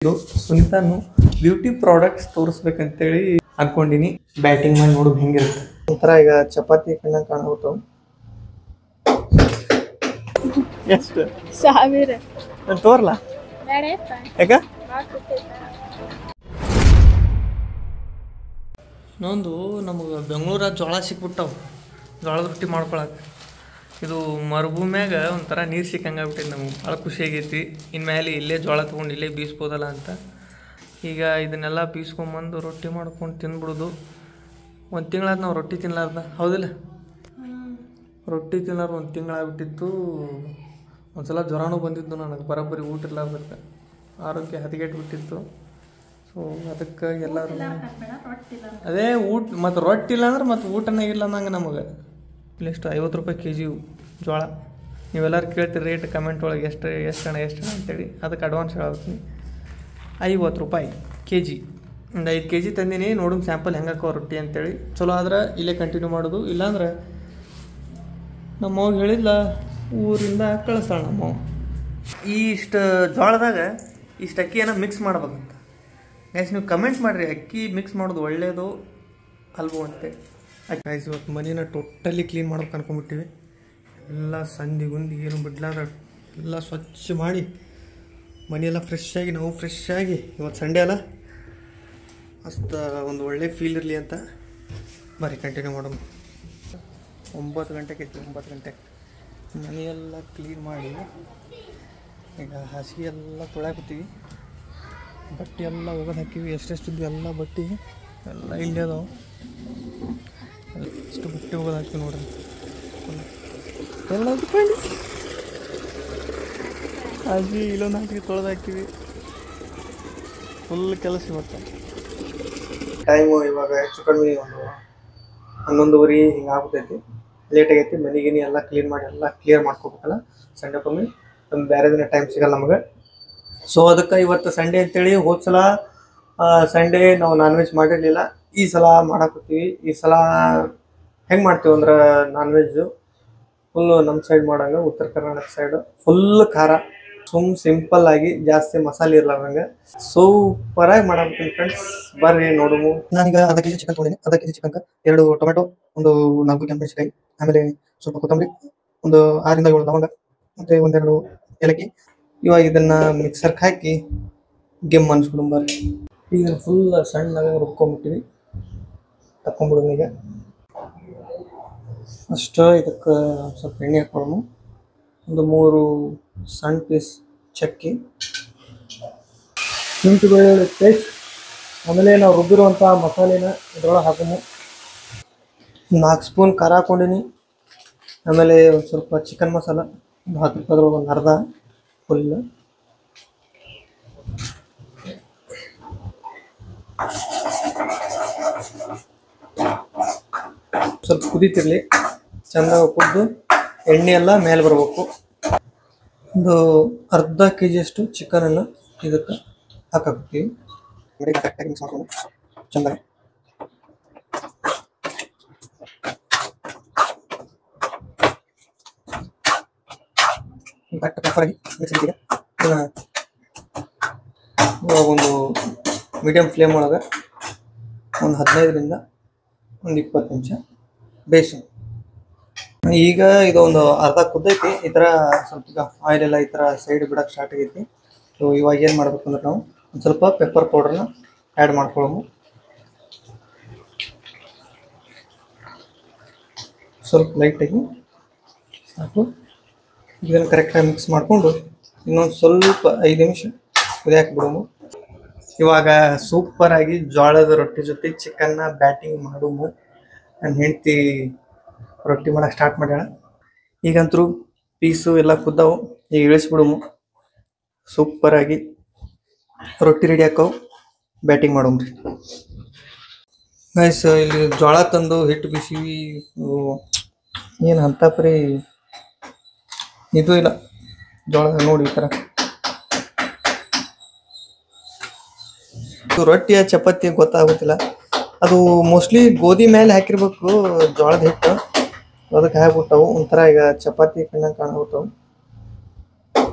ಇದು ಸುನಿತಾನು beauty products ತೋರಿಸ್ಬೇಕಂತೇಳಿ ಅನ್ಕೊಂಡಿನಿ. Batting ಮಾಡಿ ನೋಡು ಹೆಂಗಿರುತ್ತೆ. ಒಂಥರ ಈಗ ಚಪಾತಿ ಕಣ್ಣ ಕಾಣಾಗುತ್ತಾವ. ಎಷ್ಟು 1000 ನಾನು ತೋರ್ಲಾ ಯಾಕ ಇನ್ನೊಂದು ನಮಗೆ ಬೆಂಗಳೂರಾಗ ಜೋಳ ಸಿಕ್ಬಿಟ್ಟಾವ. ಜೋಳದ ರೊಟ್ಟಿ ಮಾಡ್ಕೊಳಕ್ಕೆ ಇದು ಮರುಭೂಮ್ಯಾಗ ಒಂಥರ ನೀರು ಸಿಕ್ಕಂಗಾಗ್ಬಿಟ್ಟಿದೆ. ನಮ್ಗೆ ಭಾಳ ಖುಷಿ ಆಗೈತಿ. ಇನ್ಮೇಲೆ ಇಲ್ಲೇ ಜೋಳ ತೊಗೊಂಡು ಇಲ್ಲೇ ಬೀಸ್ಬೋದಲ್ಲ ಅಂತ ಈಗ ಇದನ್ನೆಲ್ಲ ಬೀಸ್ಕೊಂಬಂದು ರೊಟ್ಟಿ ಮಾಡ್ಕೊಂಡು ತಿಂದ್ಬಿಡೋದು. ಒಂದು ತಿಂಗಳಾದ ನಾವು ರೊಟ್ಟಿ ತಿನ್ನಲಾರ್ದ. ಹೌದಿಲ್ಲ, ರೊಟ್ಟಿ ತಿನ್ನಲಾರ್ದು ಒಂದು ತಿಂಗಳಾಗ್ಬಿಟ್ಟಿತ್ತು. ಒಂದು ಸಲ ಜ್ವರನೂ ಬಂದಿದ್ದು ನನಗೆ, ಬರೋಬ್ಬರಿ ಊಟ ಇರ್ಲಾರ್ದಕ್ಕೆ ಆರೋಗ್ಯ ಹದಗೆಟ್ಬಿಟ್ಟಿತ್ತು. ಸೊ ಅದಕ್ಕೆ ಎಲ್ಲರೂ ಅದೇ ಊಟ ಮತ್ತು ರೊಟ್ಟಿ ಇಲ್ಲ ಅಂದ್ರೆ ಮತ್ತು ಊಟನೇ ಇಲ್ಲ ಅನ್ನಂಗೆ ನಮಗೆ. ಇಲ್ಲೆಷ್ಟು 50 ರೂಪಾಯಿ kg ಜೋಳ. ನೀವೆಲ್ಲರೂ ಕೇಳ್ತೀರಿ ರೇಟ್ ಕಮೆಂಟ್ ಒಳಗೆ ಎಷ್ಟು ಅಣ್ಣ ಅಂತೇಳಿ. ಅದಕ್ಕೆ ಅಡ್ವಾನ್ಸ್ ಹೇಳ್ತೀನಿ. 50 ರೂಪಾಯಿ kg. ಒಂದು 5 kg ತಂದೀನಿ. ನೋಡೋಣ ಸ್ಯಾಂಪಲ್ ಹೆಂಗೆ ಹಾಕೋ ರೊಟ್ಟಿ ಅಂತೇಳಿ. ಚಲೋ ಆದ್ರೆ ಇಲ್ಲೇ ಕಂಟಿನ್ಯೂ ಮಾಡೋದು. ಇಲ್ಲಾಂದ್ರೆ ನಮ್ಮವ್ಗೆ ಹೇಳಿಲ್ಲ, ಊರಿಂದ ಕಳಿಸ್ತಾಳೆ ನಮ್ಮವ್ವ. ಇಷ್ಟು ಜೋಳದಾಗ ಇಷ್ಟು ಅಕ್ಕಿಯನ್ನು ಮಿಕ್ಸ್ ಮಾಡ್ಬೇಕಂತ. ಗೈಸ್ ನೀವು ಕಮೆಂಟ್ ಮಾಡಿರಿ, ಅಕ್ಕಿ ಮಿಕ್ಸ್ ಮಾಡೋದು ಒಳ್ಳೆಯದು ಅಲ್ವೋ ಅಂತೇಳಿ. ಗೈಸ್ ಇವತ್ತು ಮನೇನ ಟೋಟಲಿ ಕ್ಲೀನ್ ಮಾಡ್ಬೇಕು ಅನ್ಕೊಂಡ್ಬಿಟ್ಟಿವಿ. ಎಲ್ಲ ಸಂಧಿ ಗುಂದಿ ಏನು ಬಿಡ್ಲಾರ ಎಲ್ಲ ಸ್ವಚ್ಛ ಮಾಡಿ ಮನೆಯೆಲ್ಲ ಫ್ರೆಶ್ಶಾಗಿ, ನಾವು ಫ್ರೆಶ್ಶಾಗಿ, ಇವತ್ತು ಸಂಡೇ ಅಲ್ಲ ಅಷ್ಟು ಒಂದು ಒಳ್ಳೆ ಫೀಲ್ ಇರಲಿ ಅಂತ ಬರೀ ಕಂಟಿನ್ಯೂ ಮಾಡೋಣ. 9 ಗಂಟೆಗೆ ಇತ್ತು. 9 ಗಂಟೆಗೆ ಮನೆಯೆಲ್ಲ ಕ್ಲೀನ್ ಮಾಡಿ ಈಗ ಹಾಸಿಗೆ ಎಲ್ಲ ತೊಳ್ಯಾಕತ್ತೀವಿ. ಬಟ್ಟೆ ಎಲ್ಲ ಒಗೆದು ಹಾಕಿವಿ. ಎಷ್ಟೆಷ್ಟಿದ್ವಿ ಎಲ್ಲ ಬಟ್ಟೆ ಎಲ್ಲ ಇಲ್ಲೇ ಅದಾವೆ. ಇಷ್ಟು ಬಟ್ಟೆ ಒಗೆದು ಹಾಕಿವಿ ನೋಡ್ರಿ. ಎಲ್ಲ ಉಟ್ಕೊಂಡು ಹಾಸಿ ಇಲ್ಲೊಂದು ಹಾಸಿಗೆ ತೊಳೆದು ಹಾಕಿವಿ. ಫುಲ್ ಕೆಲಸ ಇವತ್ತು. ಟೈಮು ಇವಾಗ ಹೆಚ್ಚು ಕಡಿಮೆ ಒಂದು 11:30 ಹಿಂಗೆ ಆಗ್ಬಿಟ್ಟೈತಿ. ಲೇಟ್ ಆಗೈತಿ. ಮನೆಗಿನಿ ಎಲ್ಲ ಕ್ಲೀನ್ ಮಾಡಿ ಎಲ್ಲ ಕ್ಲಿಯರ್ ಮಾಡ್ಕೋಬೇಕಲ್ಲ. ಸಂಡೇ ಕಮ್ಮಿ ಒಂದು ಬೇರೆ ದಿನ ಟೈಮ್ ಸಿಗಲ್ಲ ನಮಗೆ. ಸೊ ಅದಕ್ಕೆ ಇವತ್ತು ಸಂಡೇ ಅಂತೇಳಿ, ಹೋದ ಸಲ ಸಂಡೇ ನಾವು ನಾನ್ ವೆಜ್ ಮಾಡಿರಲಿಲ್ಲ. ಈ ಸಲ ಮಾಡಾಕತ್ತೀವಿ. ಈ ಸಲ ಹೆಂಗೆ ಮಾಡ್ತೀವಿ ಅಂದ್ರೆ ನಾನ್ ವೆಜ್ಜು ಫುಲ್ಲು ನಮ್ಮ ಸೈಡ್ ಮಾಡಂಗೆ, ಉತ್ತರ ಕರ್ನಾಟಕ ಸೈಡ್ ಫುಲ್ ಖಾರ, ಸಿಂಪಲ್ ಆಗಿ, ಜಾಸ್ತಿ ಮಸಾಲೆ ಇರ್ಲಾರ್ದಂಗೆ ಸೂಪರಾಗಿ ಮಾಡಾಕತ್ತೀನಿ ಫ್ರೆಂಡ್ಸ್. ಬರ್ರಿ ನೋಡುವು. ನಾನೀಗ ಅರ್ಧ kg ಚಿಕನ್ ತೊಗೊಂಡಿನಿ. ಅರ್ಧ kg ಚಿಕನ್ಗೆ 2 ಟೊಮೆಟೊ, ಒಂದು 4 ಕೆಂಪಮೆಣಸಿನಕಾಯಿ, ಆಮೇಲೆ ಸ್ವಲ್ಪ ಕೊತ್ತಂಬರಿ, ಒಂದು 6 ರಿಂದ 7 ಲವಂಗ, ಮತ್ತು ಒಂದೆರಡು ಏಲಕ್ಕಿ. ಇವಾಗ ಇದನ್ನು ಮಿಕ್ಸರ್ಗೆ ಹಾಕಿ ಗೆಮ್ ಅನ್ಸ್ಬಿಡುಂಬರ್ರಿ. ಈಗ ಫುಲ್ ಸಣ್ಣಗೆ ರುಬ್ಕೊಂಬಿಟ್ಟಿವಿ. ತಕ್ಕೊಂಬಿಡೋದು ಈಗ ಅಷ್ಟು. ಇದಕ್ಕೆ ಸ್ವಲ್ಪ ಎಣ್ಣೆ ಹಾಕ್ಕೊಳ್ಳೋಣ. ಒಂದು 3 ಸಣ್ಣ ಪೀಸ್ ಚಕ್ಕಿ, ಶುಂಠಿ ಬೆಳ್ಳುಳ್ಳಿ ಪೇಸ್ಟ್, ಆಮೇಲೆ ನಾವು ರುಬ್ಬಿರುವಂಥ ಮಸಾಲೆನ ಇದ್ರೊಳಗೆ ಹಾಕೋಣ. 4 ಸ್ಪೂನ್ ಖಾರ ಹಾಕ್ಕೊಂಡಿನಿ. ಆಮೇಲೆ ಒಂದು ಸ್ವಲ್ಪ ಚಿಕನ್ ಮಸಾಲ ಒಂದು 10 ರೂಪಾಯಿದ್ರೊಳಗೆ ಒಂದು ಅರ್ಧ ಫುಲ್. ಸ್ವಲ್ಪ ಕುದೀತಿರ್ಲಿ, ಚೆಂದ ಕುದ್ದು ಎಣ್ಣೆ ಎಲ್ಲ ಮೇಲೆ ಬರಬೇಕು. ಒಂದು ಅರ್ಧ kg ಅಷ್ಟು ಚಿಕನನ್ನು ಇದಕ್ಕೆ ಹಾಕಾಕ್ತೀವಿ. ಮಿಕ್ಸ್ ಮಾಡ್ಕೊಂಡು ಚೆಂದ ಕರೆಕ್ಟಾಗಿ ಮಿಕ್ಸ್ ಮಾಡ್ತೀವಿ. ಇವಾಗ ಒಂದು ಮೀಡಿಯಮ್ ಫ್ಲೇಮ್ ಒಳಗೆ ಒಂದು 15 ರಿಂದ ಒಂದು 20 ನಿಮಿಷ ಬೇಯಿಸು. ಈಗ ಇದು ಒಂದು ಅರ್ಧ ಕುದ್ದೈತಿ. ಈ ಥರ ಸ್ವಲ್ಪ ಈಗ ಆಯಿಲ್ ಎಲ್ಲ ಈ ಥರ ಸೈಡ್ ಬಿಡೋಕ್ಕೆ ಸ್ಟಾರ್ಟ್ ಆಗೈತಿ. ಸೊ ಇವಾಗ ಏನು ಮಾಡ್ಬೇಕಂದ್ರೆ ನಾವು ಒಂದು ಸ್ವಲ್ಪ ಪೆಪ್ಪರ್ ಪೌಡ್ರನ್ನ ಆ್ಯಡ್ ಮಾಡ್ಕೊಳ್ಳೋము. ಸ್ವಲ್ಪ ಲೈಟಾಗಿ ಸಾಕು. ಇದನ್ನು ಕರೆಕ್ಟಾಗಿ ಮಿಕ್ಸ್ ಮಾಡಿಕೊಂಡು ಇನ್ನೊಂದು ಸ್ವಲ್ಪ 5 ನಿಮಿಷ ಕುದಿಯಾಕೆ ಬಿಡೋము. ಇವಾಗ ಸೂಪರಾಗಿ ಜೋಳದ ರೊಟ್ಟಿ ಜೊತೆ ಚಿಕನ್ನ ಬ್ಯಾಟಿಂಗ್ ಮಾಡೋము. ನನ್ನ ಹೆಂಡತಿ ರೊಟ್ಟಿ ಮಾಡೋಕೆ ಸ್ಟಾರ್ಟ್ ಮಾಡ್ಯಾಳ. ಈಗಂತರೂ ಪೀಸು ಎಲ್ಲ ಕುದ್ದಾವು. ಈಗ ಇಳಿಸ್ಬಿಡೋము. ಸೂಪರಾಗಿ ರೊಟ್ಟಿ ರೆಡಿ ಹಾಕವು. ಬ್ಯಾಟಿಂಗ್ ಮಾಡೋಮ್ರಿ. ಗೈಸ್ ಇಲ್ಲಿ ಜೋಳ ತಂದು ಹಿಟ್ಟು ಬಿಸಿವಿ. ಏನು ಅಂತ ಪರಿ ಇದು ಇಲ್ಲ ಜೋಳ ನೋಡಿ. ಈ ಥರ ರೊಟ್ಟಿಯ ಚಪಾತಿ ಗೊತ್ತಾಗುತ್ತಿಲ್ಲ. ಅದು ಮೋಸ್ಟ್ಲಿ ಗೋಧಿ ಮೇಲೆ ಹಾಕಿರ್ಬೇಕು ಜೋಳದ ಹಿಟ್ಟು. ಅದಕ್ಕೆ ಹಾಕ್ಬಿಟ್ಟವು. ಒಂಥರ ಈಗ ಚಪಾತಿ ಕಣ್ಣ ಕಾಣಾಗುತ್ತವು.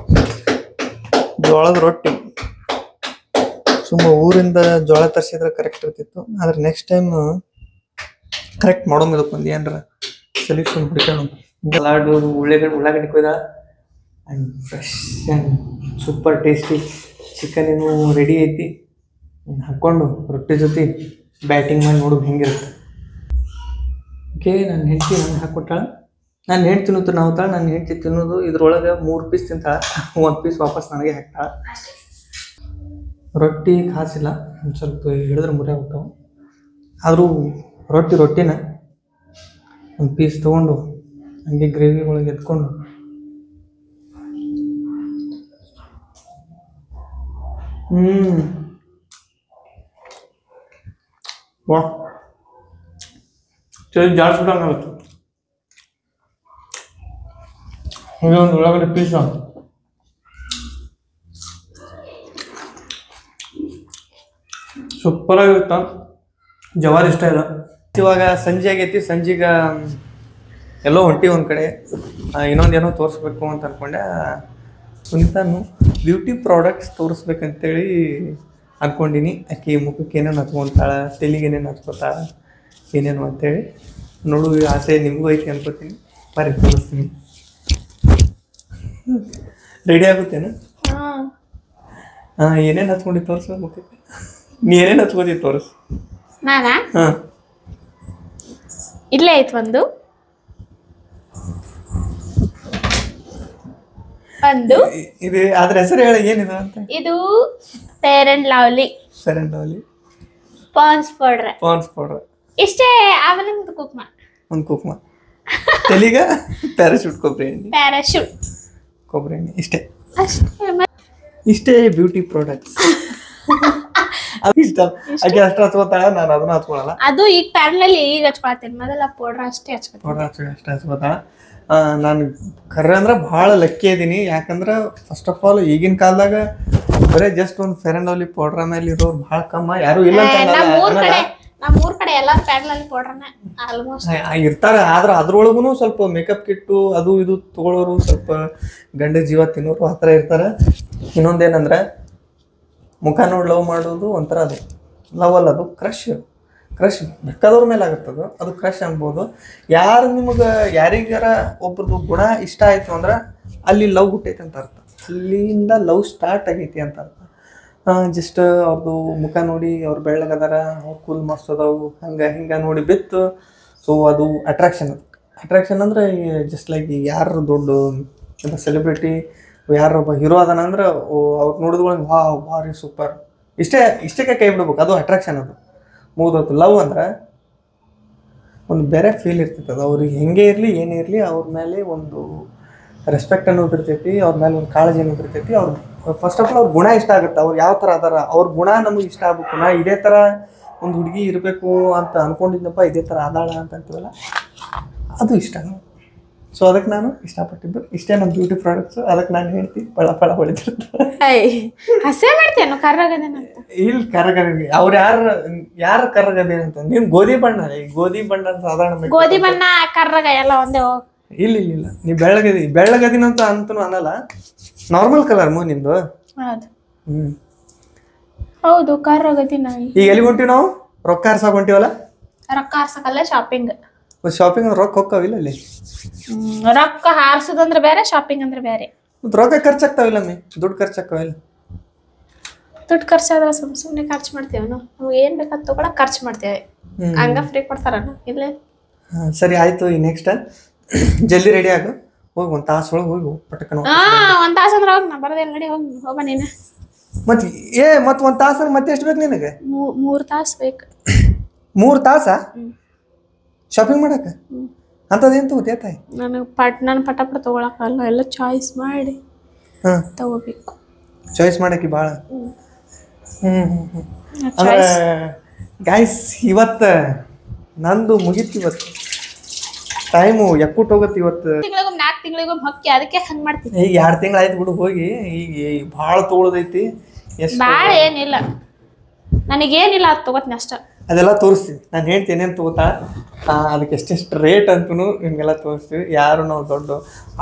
ಜೋಳದ ರೊಟ್ಟಿ ಸುಮ್ಮ ಊರಿಂದ ಜೋಳ ತರಿಸಿದ್ರೆ ಕರೆಕ್ಟ್ ಇರ್ತಿತ್ತು. ಆದ್ರೆ ನೆಕ್ಸ್ಟ್ ಟೈಮ್ ಕರೆಕ್ಟ್ ಮಾಡೋದು ಇದಕ್ಕೊಂದು ಏನಾರ ಸೊಲ್ಯೂಷನ್ ಹುಡುಕೋಣ. ಸಲಾಡು ಉಳ್ಳಾಗಡ್ಡಿ ಕೊಯ್ದ and fresh and super tasty chicken ಏನು ರೆಡಿ ಐತಿ. ಹಾಕ್ಕೊಂಡು ರೊಟ್ಟಿ ಜೊತೆ ಬ್ಯಾಟಿಂಗ್ ಮಾಡಿ ನೋಡೋದು ಹೆಂಗಿರುತ್ತೆ. ಓಕೆ, ನನ್ನ ಹೆಂಡತಿ ನನಗೆ ಹಾಕ್ಕೊಟ್ಟಾಳ. ನಾನು ಹೆಂಡ್ತಿ ತಿನ್ನೋದು ನಾವು ತಾಳ. ನನ್ನ ಹೆಂಡತಿ ತಿನ್ನೋದು ಇದ್ರೊಳಗೆ 3 ಪೀಸ್ ತಿಂತಾಳ, 1 ಪೀಸ್ ವಾಪಸ್ ನನಗೆ ಹಾಕ್ತಾಳ. ರೊಟ್ಟಿ ಕಾಸಿಲ್ಲ, ಒಂದು ಸ್ವಲ್ಪ ಹಿಡಿದ್ರೆ ಮುರಿ ಆಗ್ತಾವೆ. ಆದರೂ ರೊಟ್ಟಿನ ಒಂದು ಪೀಸ್ ತೊಗೊಂಡು ಹಂಗೆ ಗ್ರೇವಿ ಒಳಗೆ ಎತ್ಕೊಂಡು ವಾ ಚಳಿ ಜಾಡ್ಸ್ಬಿಟ್ಟಂಗಾಗುತ್ತೆ. ಇದೊಂದು ಉಳ್ಳಾಗಡ್ಡಿ ಪೀಸ ಸೂಪರಾಗಿರುತ್ತೆ. ಜವಾರಿ ಇಷ್ಟ ಇಲ್ಲ. ಇವಾಗ ಸಂಜೆ ಆಗೈತಿ. ಸಂಜೆಗೆ ಎಲ್ಲೋ ಹೊಂಟಿ ಒಂದು ಕಡೆ ಇನ್ನೊಂದೇನೋ ತೋರಿಸ್ಬೇಕು ಅಂತ ಅಂದ್ಕೊಂಡೆ. ಸುನೀತಾನು ಬ್ಯೂಟಿ ಪ್ರಾಡಕ್ಟ್ಸ್ ತೋರಿಸ್ಬೇಕಂತೇಳಿ ಅಂದ್ಕೊಂಡಿನಿ. ಆಕೆ ಮುಖಕ್ಕೆ ಏನೇನು ಹಚ್ಕೊತಾಳ, ತೆಲಿಗೆ ಏನೇನು ಹಚ್ಕೊತಾಳ, ಏನೇನು ಅಂತೇಳಿ ನೋಡು. ಆಸೆ ನಿಮಗೂ ಐತಿ ಅನ್ಕೋತೀನಿ. ಬರ್ರಿ ತೋರಿಸ್ತೀನಿ. ರೆಡಿ ಆಗುತ್ತೇನು? ಏನೇನು ಹಚ್ಕೊಂಡು ತೋರಿಸ ಮುಖಕ್ಕೆ. ನೀ ಏನೇನು ಹಚ್ಕೋತಿ ತೋರಿಸು. ಹಾಂ, ಇಲ್ಲೇ ಐತೆ ಒಂದು ಇದು ಅದ್ರ ಹೆಸರು ಹೇಳಿ ಏನಿದೆ ಅಂತ. ಇದು fair and lovely Pond's powder ಇಷ್ಟೇ. ಆಮೇಲೆ ಒಂದು ಕುಕ್ಮ ತೆಲಿಗ ಪ್ಯಾರಾಶೂಟ್ ಕೊಬ್ಬರಿ ಎಣ್ಣೆ ಇಷ್ಟೇ ಬ್ಯೂಟಿ ಪ್ರಾಡಕ್ಟ್ಸ್. ಇಷ್ಟ ಆಕೆ ಅಷ್ಟು ಹಚ್ಕೋತಾಳ, ನಾನು ಅದನ್ನ ಹಚ್ಕೊಳಲ್ಲ. ಅದು ಈಗ ಪ್ಯಾರಲಲ್ಲಿ ಈಗ ಹಚ್ಕೊಳ್ತೇನೆ. ಮೊದಲ ಪೌಡರ್ ಅಷ್ಟೇ ಹಚ್ಕೋತಾಳ. ನಾನು ಕರ್ರೆ ಅಂದ್ರೆ ಭಾಳ ಲಕ್ಕಿ ಇದೀನಿ. ಯಾಕಂದ್ರೆ ಫಸ್ಟ್ ಆಫ್ ಆಲ್ ಈಗಿನ ಕಾಲದಾಗ ಬರೀ ಜಸ್ಟ್ ಒಂದು ಫೇರ್ ಅಂಡ್ ಲವ್ಲಿ ಪೌಡ್ರ ಮೇಲೆ ಇರೋರು ಭಾಳ ಕಮ್ಮ, ಯಾರು ಇಲ್ಲ ನಮ್ಮೂರ್ ಕಡೆ ಎಲ್ಲಾರು ಪ್ಯಾರಲಲ್ಲಿ ಪೌಡರ್ನ ಆಲ್ಮೋಸ್ಟ್ ಇರ್ತಾರೆ. ಆದ್ರೆ ಅದ್ರೊಳಗೂ ಸ್ವಲ್ಪ ಮೇಕಪ್ ಕಿಟ್ಟು ಅದು ಇದು ತಗೊಳ್ಳೋರು, ಸ್ವಲ್ಪ ಗಂಡ ಜೀವ ತಿನ್ನೋರು ಆ ಥರ ಇರ್ತಾರೆ. ಇನ್ನೊಂದೇನಂದ್ರೆ ಮುಖ ನೋಡಿ ಲವ್ ಮಾಡೋದು ಒಂಥರ ಅದು ಲವ್ ಅಲ್ಲ, ಅದು ಕ್ರಶ್ ಬೇಕಾದವ್ರ ಮೇಲೆ ಆಗುತ್ತದು, ಅದು ಕ್ರಶ್ ಅನ್ಬೋದು. ಯಾರು ನಿಮಗೆ ಯಾರಿಗಾರ ಒಬ್ರದ್ದು ಗುಣ ಇಷ್ಟ ಆಯಿತು ಅಂದ್ರೆ ಅಲ್ಲಿ ಲವ್ ಹುಟ್ಟೈತೆ ಅಂತ ಅರ್ಥ. ಅಲ್ಲಿಂದ ಲವ್ ಸ್ಟಾರ್ಟ್ ಆಗೈತಿ ಅಂತ ಅರ್ಥ. ಜಸ್ಟ್ ಅವ್ರದ್ದು ಮುಖ ನೋಡಿ ಅವ್ರು ಬೆಳ್ಳಗದಾರ, ಅವ್ರು ಕೂಲ್ ಮಸ್ತ್ ಅದಾವು, ಹಿಂಗೆ ನೋಡಿ ಬಿತ್ತು. ಸೊ ಅದು ಅಟ್ರಾಕ್ಷನ್ ಅಂದರೆ ಜಸ್ಟ್ ಲೈಕ್ ಯಾರು ದೊಡ್ಡ ಸೆಲೆಬ್ರಿಟಿ ಯಾರೊಬ್ಬ ಹೀರೋ ಅದಾನ ಅಂದ್ರೆ ಅವ್ರು ನೋಡಿದ್ಕೊಳ್ಳಿ ಭಾರಿ ಸೂಪರ್ ಇಷ್ಟಕ್ಕೆ ಕೈ ಬಿಡ್ಬೇಕು, ಅದು ಅಟ್ರಾಕ್ಷನ್. ಅದು ಮುಗಿದೋತು. ಲವ್ ಅಂದ್ರೆ ಒಂದು ಬೇರೆ ಫೀಲ್ ಇರ್ತೈತೆ. ಅದು ಅವ್ರಿಗೆ ಹೆಂಗೆ ಇರಲಿ ಏನೇ ಇರಲಿ ಅವ್ರ ಮೇಲೆ ಒಂದು ರೆಸ್ಪೆಕ್ಟ್ ಅನ್ನೋದು ಇರ್ತೈತಿ, ಅವ್ರ ಮೇಲೆ ಒಂದು ಕಾಳಜಿ ಅನ್ನೋದು ಇರ್ತೈತಿ. ಅವ್ರು ಫಸ್ಟ್ ಆಫ್ ಆಲ್ ಅವ್ರ ಗುಣ ಇಷ್ಟ ಆಗುತ್ತೆ. ಅವ್ರು ಯಾವ ಥರ ಅದಾರ ಅವ್ರ ಗುಣ ನಮಗೆ ಇಷ್ಟ ಆಗ್ಬೇಕು. ನಾ ಇದೇ ಥರ ಒಂದು ಹುಡುಗಿ ಇರಬೇಕು ಅಂತ ಅಂದ್ಕೊಂಡಿದ್ನಪ್ಪ, ಇದೇ ಥರ ಆದಾಳ ಅಂತ ಅಂತೀವಲ್ಲ, ಅದು ಇಷ್ಟ. ಸೊ ಅದಕ್ಕೆ ನಾನು ಇಷ್ಟಪಟ್ಟಿದ್ದು. ಇಷ್ಟೇ ನಮ್ಮ ಬ್ಯೂಟಿ ಪ್ರಾಡಕ್ಟ್ಸು. ಅದಕ್ಕೆ ನಾನು ಹೇಳ್ತೀನಿ ಪಳ ಹೊಳಿತಿರ್ತಾರೆ. ಇಲ್ಲಿ ಕರ್ರಗದಿ ಅವ್ರು ಯಾರು ಕರ್ರಗದಿ ಅಂತ. ನೀನು ಗೋಧಿ ಬಣ್ಣ ಸಾಧಾರಣ ಗೋಧಿ ಬಣ್ಣ ಕರ್ರಗ ಎಲ್ಲ ಒಂದೇ. ಇಲ್ಲ ನೀ ಬೆಳ್ಳಗದಿನಂತ ಅಂತೂ ಅನ್ನಲ್ಲ, ನಾರ್ಮಲ್ ಕಲರ್ ನಿಂದು. ಹೌದು ಕರ್ರಗದಿನ. ಈಗ ಎಲ್ಲಿ ಹೊಂಟಿವಿ ನಾವು? ರೊಕ್ಕ ಹಾರ್ಸಾಕ್ ಹೊಂಟಿವಲ್ಲ. ರೊಕ್ಕ ಹಾರ್ಸಕಲ್ಲ, ಶಾಪಿಂಗ್ ರೊಕ್ಕ ಹೋಗ್ತಾವಿಲ್ಲ ಅಲ್ಲಿ. ರೊಕ್ಕ ಹಾರ್ಸೋದಂದ್ರೆ ಬೇರೆ, ಶಾಪಿಂಗ್ ಅಂದ್ರೆ ಬೇರೆ. ರೊಕ್ಕ ಖರ್ಚಾಗ್ತಾವಿಲ್ಲ ದುಡ್ಡು ಖರ್ಚಾಗ್ತಾವಿಲ್ಲ. ದುಡ್ಡು ಖರ್ಚಾದ್ರೆ ಸುಮ್ಮನೆ ಖರ್ಚು ಮಾಡ್ತೇವೆ ನಾವು. ನಮ್ಗೆ ಏನ್ ಬೇಕಾದ ತಗೊಳಕ್ ಖರ್ಚು ಮಾಡ್ತೇವೆ. ಹಂಗ ಫ್ರೀ ಕೊಡ್ತಾರ ಇಲ್ಲೇ. ಸರಿ ಆಯ್ತು. ಈ ನೆಕ್ಸ್ಟ್ ಜಲ್ದಿ ರೆಡಿ ಆಗು, ಹೋಗಿ ಒಂದು ತಾಸು ಒಳಗೆ ಹೋಗಿ ಪಟಕನ. ಒಂದ್ ತಾಸು ಅಂದ್ರೆ ಹೋಗಿ ನಾ ಬರೋದಿಲ್ಲ, ನಡಿ ಹೋಗ ನೀನು. ಮತ್ತೆ ಒಂದು ತಾಸು ಮತ್ತೆ ಎಷ್ಟು ಬೇಕು ನಿನಗೆ? 3 ತಾಸು ಬೇಕು. 3 ತಾಸ ಶಾಪಿಂಗ್ ಮಾಡಕ್ಕೆ? ಅಂಥದ್ದೇನು ತಗೋತೀಯ ತಾಯಿ? ನಾನು ಪಟ ತಗೊಳಕಲ್ಲ, ಎಲ್ಲ ಚಾಯ್ಸ್ ಮಾಡಿ ತಗೋಬೇಕು. ಚಾಯ್ಸ್ ಮಾಡಕ್ಕೆ ಭಾಳ. ಅಂದ್ರೆ ಗೈಸ್ ಇವತ್ತು ನಂದು ಮುಗೀತು. ಇವತ್ತು ಟೈಮು ಎಕ್ಕುಟ್ ಹೋಗುತ್ತೆ. ಇವತ್ತು 4 ತಿಂಗಳಿಗೊಮ್ಮೆ ಹೊಕ್ಕಿ, ಅದಕ್ಕೆ ಹಂಗೆ ಮಾಡ್ತೀನಿ. ಈಗ 2 ತಿಂಗಳು ಆಯ್ತು ಬಿಡು ಹೋಗಿ. ಈಗ ಭಾಳ ತೊಗೊಳೋದೈತಿ. ಭಾಳ ಏನಿಲ್ಲ, ನನಗೇನಿಲ್ಲ ಅದು ತಗೋತೀನಿ ಅಷ್ಟ. ಅದೆಲ್ಲ ತೋರಿಸ್ತೀವಿ. ನಾನು ಹೇಳ್ತೀನಿ ಏನೇನು ತಗೋತಾ ಅದಕ್ಕೆ ಎಷ್ಟೆಷ್ಟು ರೇಟ್ ಅಂತೂ ನಿಮಗೆಲ್ಲ ತೋರಿಸ್ತೀವಿ. ಯಾರು ನಾವು ದೊಡ್ಡ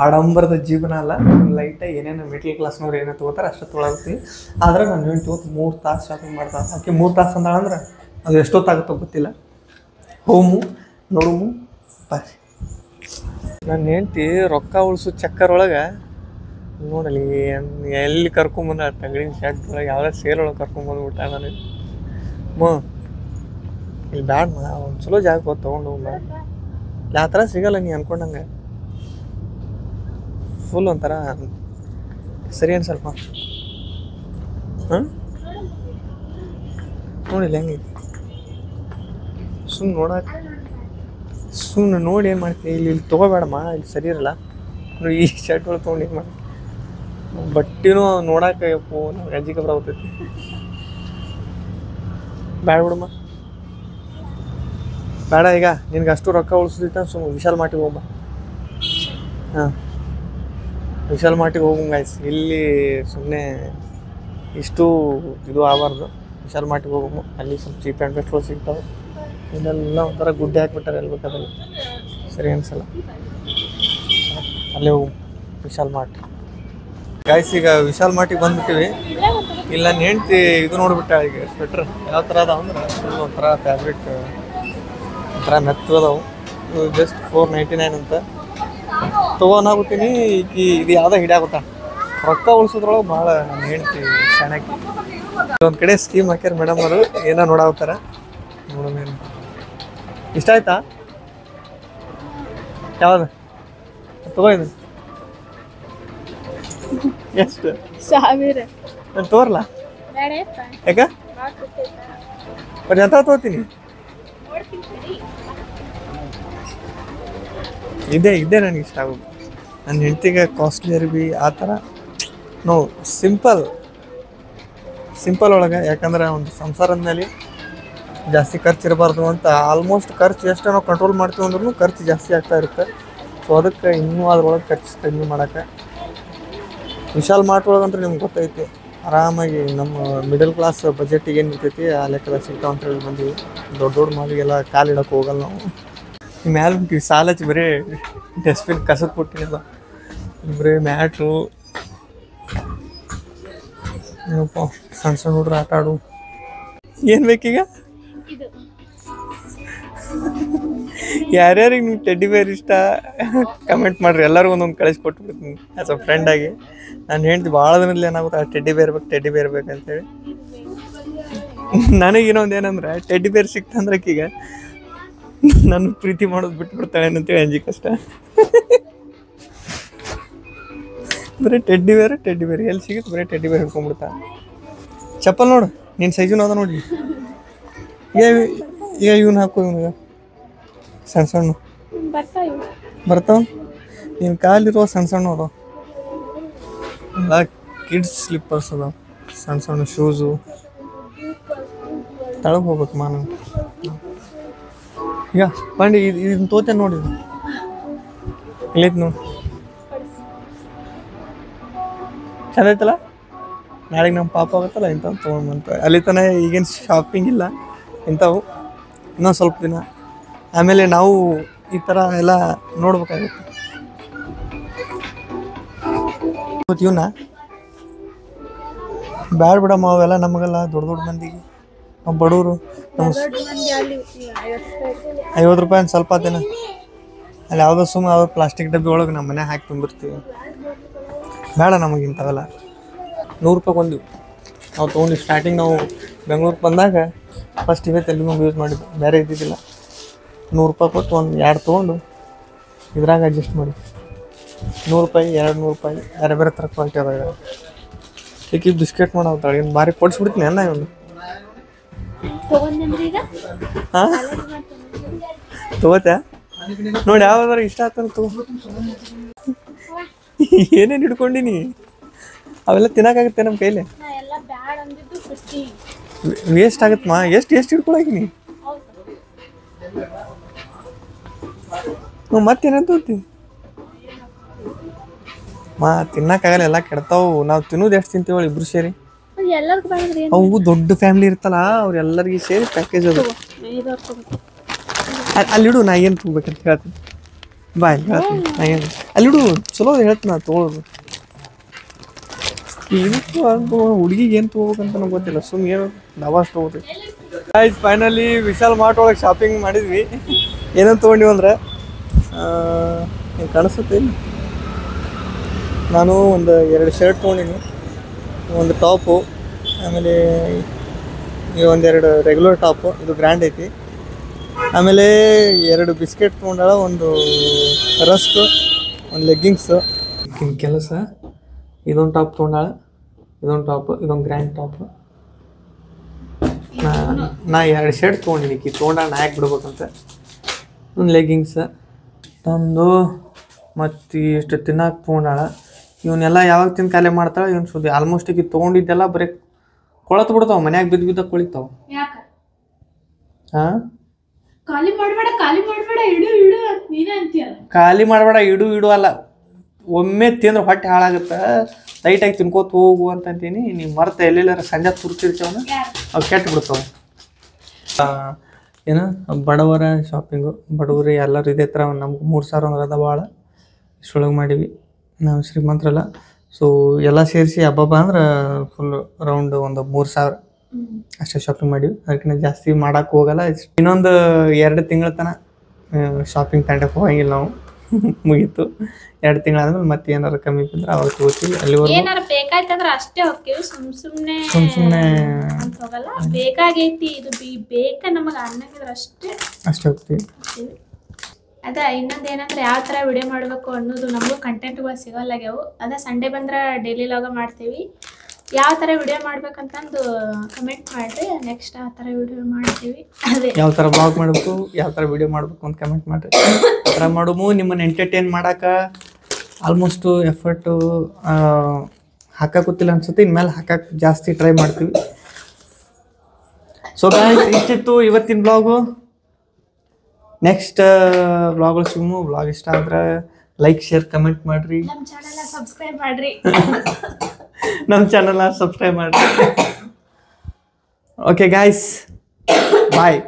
ಆಡಂಬರದ ಜೀವನ ಅಲ್ಲ, ಲೈಟಾಗಿ ಏನೇನು ಮಿಡ್ಲ್ ಕ್ಲಾಸ್ನವ್ರು ಏನೇನು ತೊಗೋತಾರೆ ಅಷ್ಟು ತೊಗೊಳತ್ತೀವಿ. ಆದ್ರೆ ನಾನು ಹೇಳ್ತೀವಿ 3 ತಾಸು ಶಾಪಿಂಗ್ ಮಾಡ್ತಾಳೆ. ಆಕೆ 3 ತಾಸು ಅಂದಾಳಂದ್ರೆ ಅದು ಎಷ್ಟೊತ್ತಾಗುತ್ತೋ ಗೊತ್ತಿಲ್ಲ. ಹೋಮು ನೋಡುಮು ಬರ್ರಿ. ನಾನು ಹೇಳ್ತಿ ರೊಕ್ಕ ಉಳಿಸೋ ಚಕ್ಕರ್ ಒಳಗೆ ನೋಡಲಿ ಎಲ್ಲಿ ಕರ್ಕೊಂಬಂದ ತಗಡಿನ ಶರ್ಟ್ ಒಳಗೆ ಯಾವುದೇ ಸೇಲ್ ಒಳಗೆ ಕರ್ಕೊಂಬಂದ್ಬಿಟ್ಟ ನಾನು. ಇಲ್ಲಿ ಬ್ಯಾಡ ಒಂದು ಚಲೋ ಜಾಗ ಹೋಗಿ ತೊಗೊಂಡು ಹೋಗ. ಆ ಥರ ಸಿಗಲ್ಲ ನೀ ಅನ್ಕೊಂಡಂಗೆ. ಫುಲ್ ಒಂಥರ ಸರಿ ಅನ್ಸಲ್ಪ. ಹಾಂ ನೋಡಿಲ್ಲ ಹೆಂಗೈತಿ ಸುಮ್ಮನೆ ನೋಡಿ ಏನು ಮಾಡ್ತೀವಿ. ಇಲ್ಲಿ ತೊಗೋಬೇಡಮ್ಮ, ಇಲ್ಲಿ ಸರಿ ಇರಲ್ಲ. ಈ ಶರ್ಟ್ಗಳು ತೊಗೊಂಡು ಏನು ಮಾಡಿ ಬಟ್ಟೆನೂ ನೋಡಕ್ಕೆ ನಾವು ಗಂಜಿ ಕಬ್ರ ಹೋಗ್ತೈತಿ. ಬ್ಯಾಡ ಬಿಡಮ್ಮ, ಬೇಡ. ಈಗ ನಿನ್ಗೆ ಅಷ್ಟು ರೊಕ್ಕ ಉಳಿಸ್ದಿತ್ತ ಸುಮ್ಮನೆ ವಿಶಾಲ್ ಮಾರ್ಟಿಗೆ ಹೋಗ್ಬ. ಹಾಂ ವಿಶಾಲ್ ಮಾರ್ಟಿಗೆ ಹೋಗಂಗಾಯ್ತು. ಇಲ್ಲಿ ಸುಮ್ಮನೆ ಇಷ್ಟು ಇದು ಆಗಬಾರ್ದು. ವಿಶಾಲ್ ಮಾರ್ಟಿಗೆ ಹೋಗಮ್ಮ, ಅಲ್ಲಿ ಸ್ವಲ್ಪ ಚೀಪ್ ಆ್ಯಂಡ್ ಬೆಸ್ಟ್ಗಳು ಸಿಗ್ತಾವೆ. ಇಲ್ಲೆಲ್ಲ ಒಂಥರ ಗುಡ್ಡೆ ಹಾಕ್ಬಿಟ್ಟಾರೆ ಎಲ್ಲಿ ಬೇಕಾದಲ್ಲಿ, ಸರಿ ಅನ್ಸಲ್ಲ. ಅಲ್ಲೇ ಹೋಗು ವಿಶಾಲ್ ಮಾರ್ಟ್. ಗಾಯ್ಸ್ ಈಗ ವಿಶಾಲ್ ಮಾರ್ಟಿಗೆ ಬಂದ್ಬಿಟ್ಟಿವಿ. ಇಲ್ಲಿ ನಾನು ಹೆಂಡ್ತಿ ಇದು ನೋಡ್ಬಿಟ್ಟ ಈಗ ಸ್ವೆಟ್ರ್ ಯಾವ ಥರ ಅದಾವ ಅಂದ್ರೆ ಒಂಥರ ಫ್ಯಾಬ್ರಿಕ್ ಒಂಥರ ಮೆತ್ತದವು. ಜಸ್ಟ್ $499 ಅಂತ ತೊಗೊನಾಗುತ್ತೀನಿ. ಈಗ ಇದು ಯಾವುದೋ ಹಿಡಿಯಾಗುತ್ತ ರೊಕ್ಕ ಉಳಿಸೋದ್ರೊಳಗೆ ಭಾಳ ನಾನು ಹೆಂಡ್ತಿ ಶಾಣಕ್ಕೆ. ಒಂದು ಕಡೆ ಸ್ಕೀಮ್ ಹಾಕ್ಯಾರ ಮೇಡಮ್ ಅವರು, ಏನೋ ನೋಡಾಗ್ತಾರ. ನೋಡೋಣ ಇಷ್ಟ ಆಯ್ತಾ? ಯಾವ್ದು ತಗೋಯ್ದು ಎಷ್ಟು 1000 ನಾನು ತೋರ್ಲಾ? ಯಾಕ ಬಟ್ ಎಂತ ತಗೋತೀನಿ? ಇದೇ ನನಗೆ ಇಷ್ಟ ಆಗೋದು. ನನ್ನ ಹೆಂಡ್ತಿಗೆ ಕಾಸ್ಟ್ಲಿ ಅರ್ಬಿ ಆ ಥರ ನೋ, ಸಿಂಪಲ್ ಒಳಗೆ. ಯಾಕಂದ್ರೆ ಒಂದು ಸಂಸಾರದ ಮೇಲೆ ಜಾಸ್ತಿ ಖರ್ಚು ಇರಬಾರ್ದು ಅಂತ. ಆಲ್ಮೋಸ್ಟ್ ಖರ್ಚು ಎಷ್ಟು ನಾವು ಕಂಟ್ರೋಲ್ ಮಾಡ್ತೀವಿ ಅಂದ್ರೂ ಖರ್ಚು ಜಾಸ್ತಿ ಆಗ್ತಾ ಇರುತ್ತೆ. ಸೊ ಅದಕ್ಕೆ ಇನ್ನೂ ಅದ್ರೊಳಗೆ ಖರ್ಚು ಕಡಿಮೆ ಮಾಡೋಕ್ಕೆ ವಿಶಾಲ್ ಮಾರ್ಟ್ ಒಳಗಂದ್ರೆ ನಿಮ್ಗೆ ಗೊತ್ತೈತಿ, ಆರಾಮಾಗಿ ನಮ್ಮ ಮಿಡಲ್ ಕ್ಲಾಸ್ ಬಜೆಟಿಗೆ ಏನು ಇರ್ತೈತಿ ಆ ಲೆಕ್ಕದಾಗ ಸಿಗ್ತಾವ ಅಂತ ಹೇಳಿ ಬಂದೀವಿ. ದೊಡ್ಡ ಮಾಲಿಗೆಲ್ಲ ಕಾಲಿಡಕ್ಕೆ ಹೋಗಲ್ಲ ನಾವು. ಮ್ಯಾಲೆ ಬಿಟ್ಟಿವಿ ಸಾಲ ಹಚ್ಚಿ ಬರೀ ಡಸ್ಟ್ಬಿನ್ ಕಸದ ಕೊಟ್ಟಿನಿಲ್ಲ, ಬರೀ ಮ್ಯಾಟ್ರು ಏನಪ್ಪ ಸಣ್ಣ ಹುಡ್ರು ಆಟ ಆಡು. ಏನು ಬೇಕೀಗ? ಯಾರ್ಯಾರಿಗೆ ನೀವು ಟೆಡ್ಡಿ ಬೇರ್ ಇಷ್ಟ ಕಮೆಂಟ್ ಮಾಡಿರಿ. ಎಲ್ಲರಿಗೂ ಒಂದೊಂದು ಕಳಿಸಿ ಕೊಟ್ಬಿಡ್ತೀನಿ ಆ್ಯಸ್ ಅ ಫ್ರೆಂಡಾಗಿ. ನಾನು ಹೇಳ್ತೀನಿ ಭಾಳ ದಿನದಲ್ಲಿ ಏನಾಗುತ್ತೆ ಟೆಡ್ಡಿ ಬೇರ್ ಬೇಕಂತೇಳಿ. ನನಗಿನ್ನೊಂದು ಏನಂದ್ರೆ ಟೆಡ್ಡಿ ಬೇರ್ ಸಿಕ್ತಂದ್ರೆ ಈಗ ನಾನು ಪ್ರೀತಿ ಮಾಡೋದು ಬಿಟ್ಬಿಡ್ತಾಳೆ ಅಂತೇಳಿ ಅಂಜಿ ಕಷ್ಟ. ಬರೀ ಟೆಡ್ಡಿ ಬೇರ್ ಎಲ್ಲಿ ಸಿಗುತ್ತೆ, ಬರೀ ಟೆಡ್ಡಿ ಬೇರ್ ಹಿಡ್ಕೊಂಡ್ಬಿಡ್ತಾ. ಚಪ್ಪಲ್ ನೋಡು ನಿನ್ನ ಸೈಜುನ ಅದ ನೋಡಿ. ಈಗ ಇವನು ಹಾಕೋ, ಇವನಿಗೆ ಸಣ್ಣ ಬರ್ತಾವ. ನಿನ್ನ ಕಾಲಿರುವ ಸಣ್ಣ ಅದಾವ. ಎಲ್ಲ ಕಿಡ್ಸ್ ಸ್ಲಿಪ್ಪರ್ಸ್ ಅದಾವ, ಸಣ್ಣ ಶೂಸು. ತಳಗೆ ಹೋಗ್ಬೇಕು ಮಾನು. ಈಗ ಬಂಡಿ ಇದನ್ನ ತೋತೇನೆ ನೋಡಿ, ಇಲ್ಲೈತಿ ನೋಡಿ, ಚಂದ ಐತಲ್ಲ. ನಾಳೆಗೆ ನಮ್ಮ ಪಾಪ ಆಗುತ್ತಲ್ಲ ಇಂಥವು ತೊಗೊಂಡ್ಬಂತ. ಅಲ್ಲಿ ತನಕ ಈಗೇನು ಶಾಪಿಂಗ್ ಇಲ್ಲ ಇಂಥವು, ಇನ್ನೊಂದು ಸ್ವಲ್ಪ ದಿನ ಆಮೇಲೆ ನಾವು ಈ ಥರ ಎಲ್ಲ ನೋಡ್ಬೇಕಾಗುತ್ತೆ. ಇವನ್ನ ಬ್ಯಾಡ ಬಿಡಮ್ಮ, ಅವೆಲ್ಲ ನಮಗೆಲ್ಲ ದೊಡ್ಡ ಮಂದಿಗೆ, ನಾವು ಬಡವರು. ನಮ್ಮ $50 ಅಂತ ಸ್ವಲ್ಪ ದಿನ ಅಲ್ಲಿ ಯಾವುದೋ ಸುಮ್ಮನೆ ಯಾವುದೋ ಪ್ಲಾಸ್ಟಿಕ್ ಡಬ್ಬಿ ಒಳಗೆ ನಮ್ಮ ಮನೆ ಹಾಕಿ ತುಂಬಿರ್ತೀವಿ. ಬೇಡ ನಮಗೆ ಇಂಥವೆಲ್ಲ. $100 ಬಂದಿವು ನಾವು ತೊಗೊಂಡು. ಸ್ಟಾರ್ಟಿಂಗ್ ನಾವು ಬೆಂಗ್ಳೂರಿಗೆ ಬಂದಾಗ ಫಸ್ಟ್ ಇವೇ ತೆಲುಗು ಯೂಸ್ ಮಾಡಿದ್ದು, ಬೇರೆ ಇದ್ದಿದ್ದಿಲ್ಲ. $100 ಕೊಟ್ಟು ಒಂದು 2 ತೊಗೊಂಡು ಇದ್ರಾಗ ಅಡ್ಜಸ್ಟ್ ಮಾಡಿ. $100, $200 ಬೇರೆ ಬೇರೆ ಥರ ಕ್ವಾಲಿಟಿ ಅದಾಗ. ಈಗ ಬಿಸ್ಕೆಟ್ ಮಾಡಾವ್ತಾಳೆ, ಏನು ಭಾರಿ ಕೊಡಿಸ್ಬಿಡ್ತೀನಿ ಅನ್ನ ಇವನು. ಹಾಂ ತಗೋತ್ಯಾ ನೋಡಿ, ಯಾವ್ದಾರ ಇಷ್ಟ ಆಗ್ತಾನೆ ತಗೋ. ಏನೇನು ಹಿಡ್ಕೊಂಡಿನಿ ಅವೆಲ್ಲ ತಿನ್ನೋಕ್ಕಾಗುತ್ತೆ ನಮ್ಮ ಕೈಲಿ? ವೇಸ್ಟ್ ಆಗುತ್ತಮ್ಮ. ಎಷ್ಟು ಹಿಡ್ಕೊಳಕಿನಿ ಮತ್ತೇನಂತ ಹೋಗ್ತೀವಿ ತಿನ್ನಕ್ಕಾಗಲ್ಲ, ಎಲ್ಲ ಕೆಡ್ತಾವು. ನಾವು ತಿನ್ನೋದು ಎಷ್ಟು ತಿಂತೀವಿ ಇಬ್ರು ಸೇರಿ. ಅವು ದೊಡ್ಡ ಫ್ಯಾಮಿಲಿ ಇರ್ತಲ್ಲ, ಅವ್ರೆಲ್ಲರಿಗೂ ಸೇರಿ ಪ್ಯಾಕೇಜ್ ಅದು ಅಲ್ಲಿಡು ನಾ ಏನು ತೊಗೋಬೇಕಂತ ಹೇಳ್ತೀನಿ ಬಾ ಇಲ್ಲಿ ಹೇಳ್ತೀನಿ ನಾ ಏನು ಅಲ್ಲಿಡು ಚಲೋ ಹೇಳ್ತೀನಿ ನಾ ತೊಗೊಳೋದು ಇದಕ್ಕೂ ಅದು ಹುಡುಗಿಗೆ ಏನು ತೊಗೋಬೇಕಂತ ನಂಗೆ ಗೊತ್ತಿಲ್ಲ ಸುಮ್ಮನೆ ಏನು ದವಾಸ್ ತೊಗೋತೀವಿ ಆಯ್ತು ಫೈನಲಿ ವಿಶಾಲ್ ಮಾರ್ಟ್ ಒಳಗೆ ಶಾಪಿಂಗ್ ಮಾಡಿದ್ವಿ ಏನಂತ ತೊಗೊಂಡಿವಿ ಅಂದ್ರೆ ಕಾಣಿಸುತ್ತೆ ನಾನು ಒಂದು 2 ಶರ್ಟ್ ತೊಗೊಂಡಿನಿ ಒಂದು ಟಾಪು ಆಮೇಲೆ ಒಂದೆರಡು ರೆಗ್ಯುಲರ್ ಟಾಪು ಇದು ಗ್ರ್ಯಾಂಡ್ ಐತಿ ಆಮೇಲೆ 2 ಬಿಸ್ಕೆಟ್ ತೊಗೊಂಡಾಳ ಒಂದು ರಸ್ಕ್ ಒಂದು ಲೆಗ್ಗಿಂಗ್ಸು ಕೆಲಸ ಇದೊಂದು ಟಾಪ್ ತೊಗೊಂಡಾಳ ಇದೊಂದು ಟಾಪ್ ಇದೊಂದು ಗ್ರ್ಯಾಂಡ್ ಟಾಪ್ ನಾ 2 ಶರ್ಟ್ ತೊಗೊಂಡಿನಿ ತೊಗೊಂಡಾಳ ನಾ ಯಾಕೆ ಬಿಡ್ಬೇಕಂತ ಒಂದು ಲೆಗ್ಗಿಂಗ್ಸ್ ತಂದು ಮತ್ತು ಇಷ್ಟು ತಿನ್ನಕ್ಕೆ ತೊಗೊಂಡಾಳ ಇವನ್ನೆಲ್ಲ ಯಾವಾಗ ತಿಂದು ಖಾಲಿ ಮಾಡ್ತಾಳೆ ಇವನು ಸುದ್ದಿ ಆಲ್ಮೋಸ್ಟ್ ಈಗ ತೊಗೊಂಡಿದ್ದೆಲ್ಲ ಬರೀ ಕೊಳತು ಬಿಡ್ತಾವ ಮನ್ಯಾಗ ಬಿದ್ದ ಕೊಳಿತಾವ ಹಾಂ ಖಾಲಿ ಮಾಡಬೇಡ ಇಡು ನೀನೇ ಅಂತೀಯ ಖಾಲಿ ಮಾಡಬೇಡ ಇಡು ಅಲ್ಲ ಒಮ್ಮೆ ತಿಂದ್ರೆ ಹೊಟ್ಟೆ ಹಾಳಾಗುತ್ತೆ ಲೈಟಾಗಿ ತಿನ್ಕೋತ ಹೋಗು ಅಂತ ಅಂತೀನಿ ನೀವು ಮರ್ತ ಎಲ್ಲೆಲ್ಲಾರ ಸಂಜೆ ತುರ್ತಿರ್ತೀವನ ಅವು ಕೆಟ್ಟು ಬಿಡ್ತಾವೆ ಏನು ಬಡವರ ಶಾಪಿಂಗು ಬಡವರು ಎಲ್ಲರೂ ಇದೇ ಥರ ನಮ್ಗೆ 3,000 ಅಂದ್ರೆ ಅದ ಭಾಳ ಇಷ್ಟೊಳಗೆ ಮಾಡೀವಿ ನಾವು ಶ್ರೀಮಂತರಲ್ಲ ಸೊ ಎಲ್ಲ ಸೇರಿಸಿ ಹಬ್ಬ ಅಂದ್ರೆ ಫುಲ್ ರೌಂಡ್ ಒಂದು 3,000 ಅಷ್ಟೇ ಶಾಪಿಂಗ್ ಮಾಡೀವಿ ಅದಕ್ಕಿಂತ ಜಾಸ್ತಿ ಮಾಡೋಕೆ ಹೋಗಲ್ಲ ಇನ್ನೊಂದು 2 ತಿಂಗಳ ತನಕ ಶಾಪಿಂಗ್ ತಂಡಕ್ಕೆ ಹೋಗಂಗಿಲ್ಲ ನಾವು ಮುಗೀತು 2 ತಿಂಗಳಾದ್ಮೇಲೆ ಮತ್ತೆ ಏನಾರು ಕಮ್ಮಿ ಬಿದ್ದರೆ ಅವಾಗ ತಗೋತೀವಿ ಅಲ್ಲಿವರೆಗೂ ಏನಾರು ಬೇಕಾಯ್ತಂದ್ರೆ ಅಷ್ಟೇ ಹೋಗ್ತೀವಿ ಸುಮ್ಮನೆ ಅಂತ ಹೋಗಲ್ಲ ಬೇಕಾಗೈತಿ ಇದು ಬೇಕಾ ನಮಗೆ ಅನ್ನಂಗಿದ್ರೆ ಅಷ್ಟೇ ಹೋಗ್ತೀವಿ ಅದ ಇನ್ನೊಂದು ಏನಂದ್ರೆ ಯಾವ ಥರ ವಿಡಿಯೋ ಮಾಡಬೇಕು ಅನ್ನೋದು ನಮಗೂ ಕಂಟೆಂಟ್ಗಳು ಸಿಗೋಲ್ಲಾಗ್ಯಾವು ಅದೇ ಸಂಡೇ ಬಂದ್ರೆ ಡೈಲಿ ಲಾಗ ಮಾಡ್ತೀವಿ ಯಾವ ಥರ ವಿಡಿಯೋ ಮಾಡ್ಬೇಕಂತಂದು ಕಮೆಂಟ್ ಮಾಡಿರಿ ನೆಕ್ಸ್ಟ್ ಆ ಥರ ವಿಡಿಯೋ ಮಾಡ್ತೀವಿ ಅದೇ ಯಾವ ಥರ ಬ್ಲಾಗ್ ಮಾಡಬೇಕು ಯಾವ ಥರ ವಿಡಿಯೋ ಮಾಡಬೇಕು ಅಂತ ಕಮೆಂಟ್ ಮಾಡಿರಿ ಆ ಥರ ಮಾಡೋಮು ನಿಮ್ಮನ್ನು ಎಂಟರ್ಟೈನ್ ಮಾಡೋಕೆ ಆಲ್ಮೋಸ್ಟು ಎಫರ್ಟು ಹಾಕೋಕ್ಕಿಲ್ಲ ಅನ್ಸುತ್ತೆ ಇನ್ಮೇಲೆ ಹಾಕಕ್ಕೆ ಜಾಸ್ತಿ ಟ್ರೈ ಮಾಡ್ತೀವಿ ಸೊ ಗಾಯ್ಸ್ ಇಷ್ಟಿತ್ತು ಇವತ್ತಿನ ಬ್ಲಾಗು ನೆಕ್ಸ್ಟ್ ಬ್ಲಾಗ್ಗಳು ಸಿಗು ಬ್ಲಾಗ್ ಇಷ್ಟ ಆದ್ರೆ ಲೈಕ್ ಶೇರ್ ಕಮೆಂಟ್ ಮಾಡಿರಿ ನಮ್ಮ ಚಾನಲ್ನ ಸಬ್ಸ್ಕ್ರೈಬ್ ಮಾಡಿರಿ ನಮ್ಮ ಚಾನಲ್ನ ಸಬ್ಸ್ಕ್ರೈಬ್ ಮಾಡಿರಿ ಓಕೆ ಗಾಯ್ಸ್ ಬಾಯ್